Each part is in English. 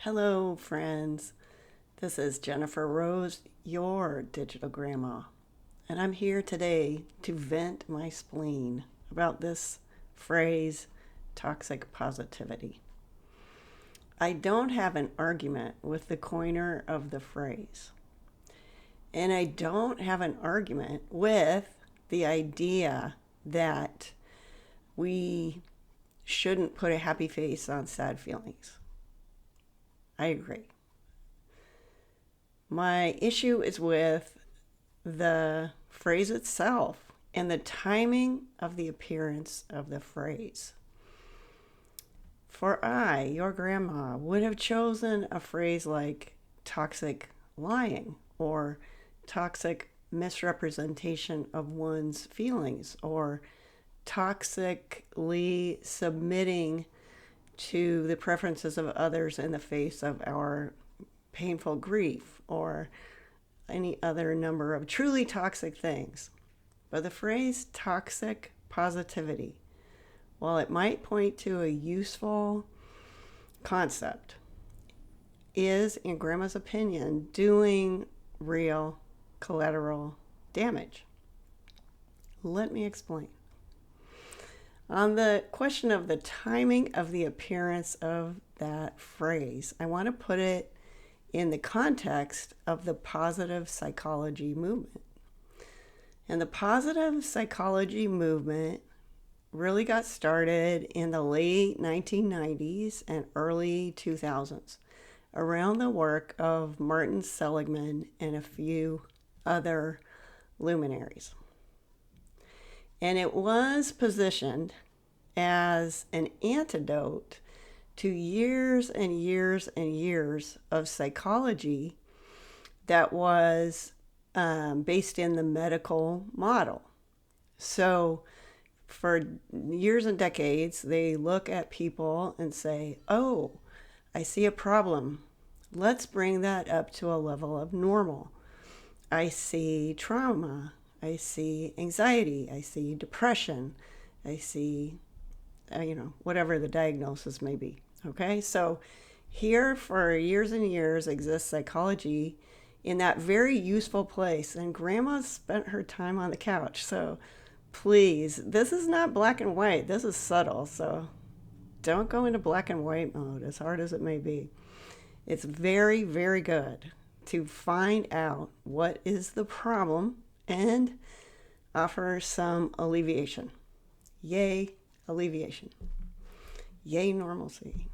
Hello, friends. This is Jennifer Rose, your digital grandma, and I'm here today to vent my spleen about this phrase, toxic positivity. I don't have an argument with the coiner of the phrase, and I don't have an argument with the idea that we shouldn't put a happy face on sad feelings. I agree. My issue is with the phrase itself and the timing of the appearance of the phrase. For I, your grandma, would have chosen a phrase like toxic lying or toxic misrepresentation of one's feelings or toxically submitting to the preferences of others in the face of our painful grief or any other number of truly toxic things. But the phrase toxic positivity, while it might point to a useful concept, is, in Grandma's opinion, doing real collateral damage. Let me explain. On the question of the timing of the appearance of that phrase, I want to put it in the context of the positive psychology movement. And the positive psychology movement really got started in the late 1990s and early 2000s around the work of Martin Seligman and a few other luminaries. And it was positioned as an antidote to years and years and years of psychology that was based in the medical model. So for years and decades, they look at people and say, oh, I see a problem. Let's bring that up to a level of normal. I see trauma. I see anxiety. I see depression. I see, whatever the diagnosis may be. Okay, so here for years and years exists psychology in that very useful place. And Grandma spent her time on the couch. So please, this is not black and white. This is subtle. So don't go into black and white mode, as hard as it may be. It's very, very good to find out what is the problem and offer some alleviation. Yay, alleviation. Yay, normalcy.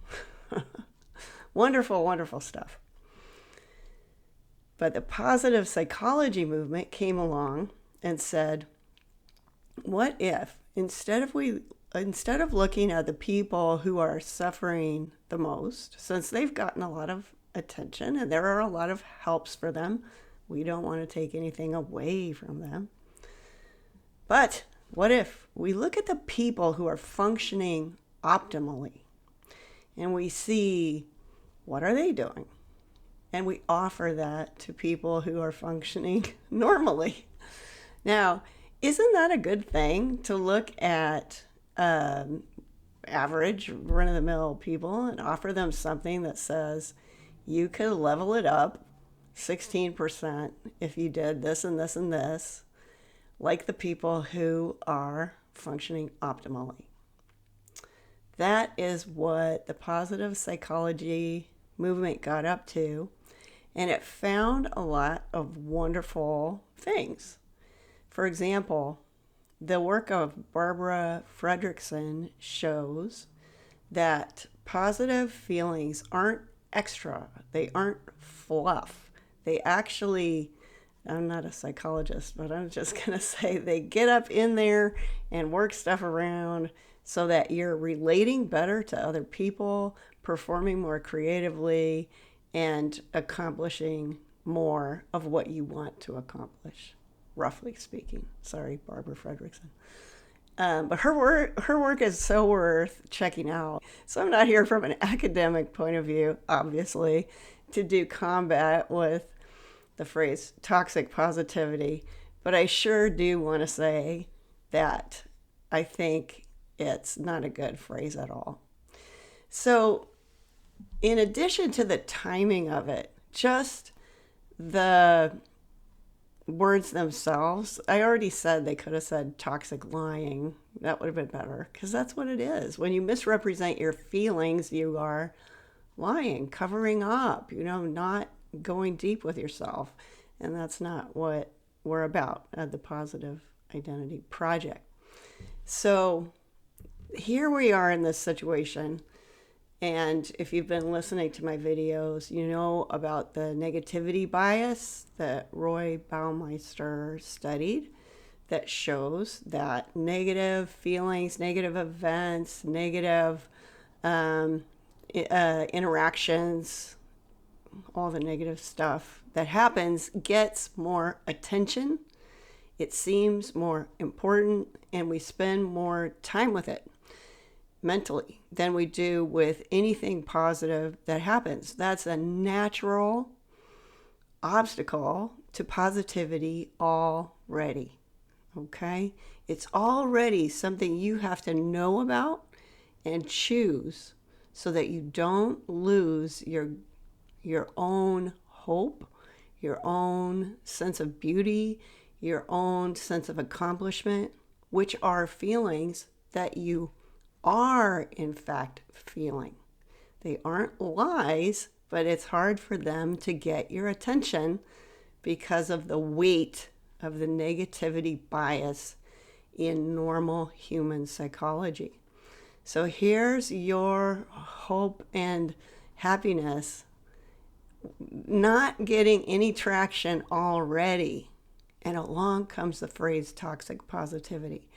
Wonderful, wonderful stuff. But the positive psychology movement came along and said, what if instead of looking at the people who are suffering the most, since they've gotten a lot of attention and there are a lot of helps for them, we don't want to take anything away from them. But what if we look at the people who are functioning optimally and we see what are they doing? And we offer that to people who are functioning normally. Now, isn't that a good thing to look at average run-of-the-mill people and offer them something that says you could level it up 16% if you did this and this and this, like the people who are functioning optimally? That is what the positive psychology movement got up to, and it found a lot of wonderful things. For example, the work of Barbara Fredrickson shows that positive feelings aren't extra, they aren't fluff. They actually, I'm not a psychologist, but I'm just going to say they get up in there and work stuff around so that you're relating better to other people, performing more creatively, and accomplishing more of what you want to accomplish, roughly speaking. Sorry, Barbara Fredrickson. But her work is so worth checking out. So I'm not here from an academic point of view, obviously, to do combat with the phrase toxic positivity, but I sure do want to say that I think it's not a good phrase at all. So in addition to the timing of it, just the words themselves, I already said they could have said toxic lying. That would have been better, because that's what it is. When you misrepresent your feelings, you are lying, covering up, not going deep with yourself. And that's not what we're about at the Positive Identity Project. So here we are in this situation. And if you've been listening to my videos, you know about the negativity bias that Roy Baumeister studied that shows that negative feelings, negative events, negative interactions, all the negative stuff that happens gets more attention. It seems more important, and we spend more time with it mentally than we do with anything positive that happens. That's a natural obstacle to positivity already. Okay? It's already something you have to know about and choose so that you don't lose your own hope, your own sense of beauty, your own sense of accomplishment, which are feelings that you are in fact feeling. They aren't lies, but it's hard for them to get your attention because of the weight of the negativity bias in normal human psychology. So here's your hope and happiness not getting any traction already. And along comes the phrase toxic positivity.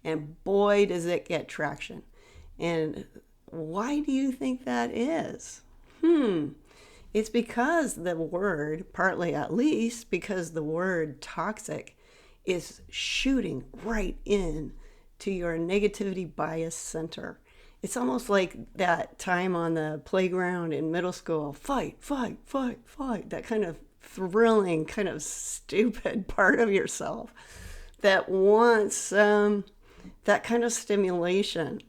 And boy, does it get traction. And why do you think that is? It's because the word, partly at least, because the word toxic is shooting right in to your negativity bias center. It's almost like that time on the playground in middle school, fight, fight, fight, fight, that kind of thrilling, kind of stupid part of yourself that wants that kind of stimulation.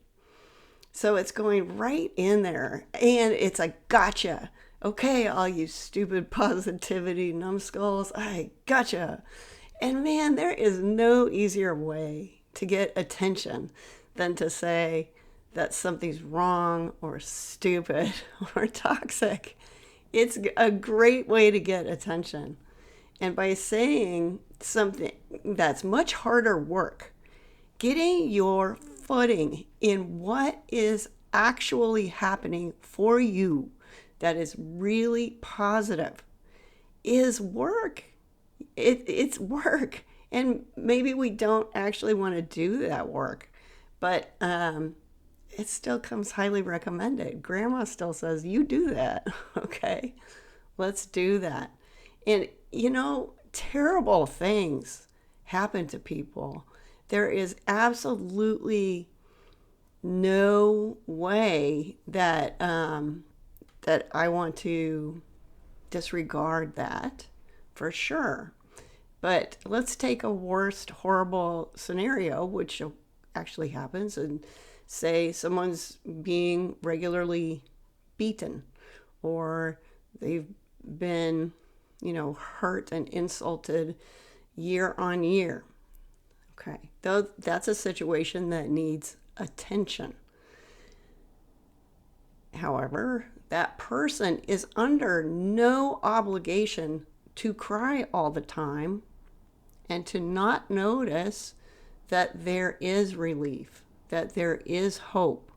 So it's going right in there, and it's a gotcha. Okay, all you stupid positivity numbskulls, I gotcha. And man, there is no easier way to get attention than to say that something's wrong or stupid or toxic. It's a great way to get attention. And by saying something that's much harder work, getting your footing in what is actually happening for you that is really positive is work. It's work. And maybe we don't actually want to do that work, but it still comes highly recommended. Grandma still says, you do that. Okay, let's do that. And terrible things happen to people. There is absolutely no way that that I want to disregard that, for sure. But let's take a worst horrible scenario, which actually happens, and say someone's being regularly beaten, or they've been, hurt and insulted year on year. Okay, though that's a situation that needs attention. However, that person is under no obligation to cry all the time and to not notice that there is relief, that there is hope,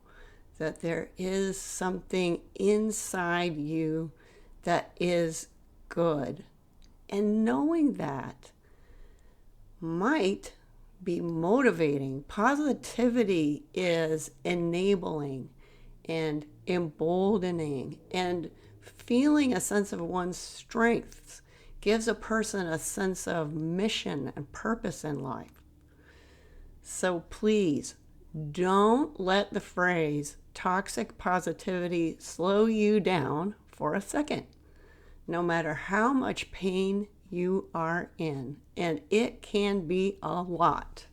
that there is something inside you that is good. And knowing that might be motivating. Positivity is enabling and emboldening, and feeling a sense of one's strengths gives a person a sense of mission and purpose in life. So please don't let the phrase toxic positivity slow you down for a second, no matter how much pain you are in, and it can be a lot.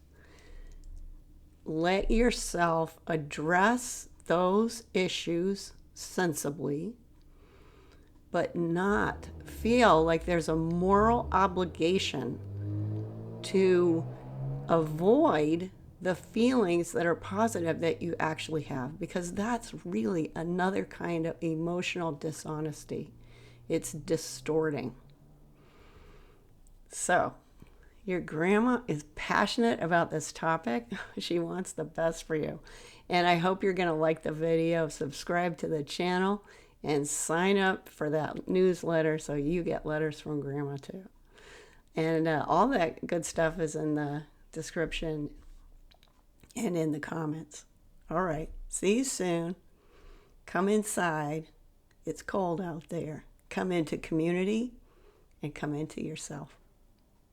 Let yourself address those issues sensibly but not feel like there's a moral obligation to avoid the feelings that are positive that you actually have, because that's really another kind of emotional dishonesty. It's distorting. So, your grandma is passionate about this topic. She wants the best for you. And I hope you're going to like the video, subscribe to the channel, and sign up for that newsletter so you get letters from Grandma too. And all that good stuff is in the description and in the comments. All right. See you soon. Come inside. It's cold out there. Come into community and come into yourself.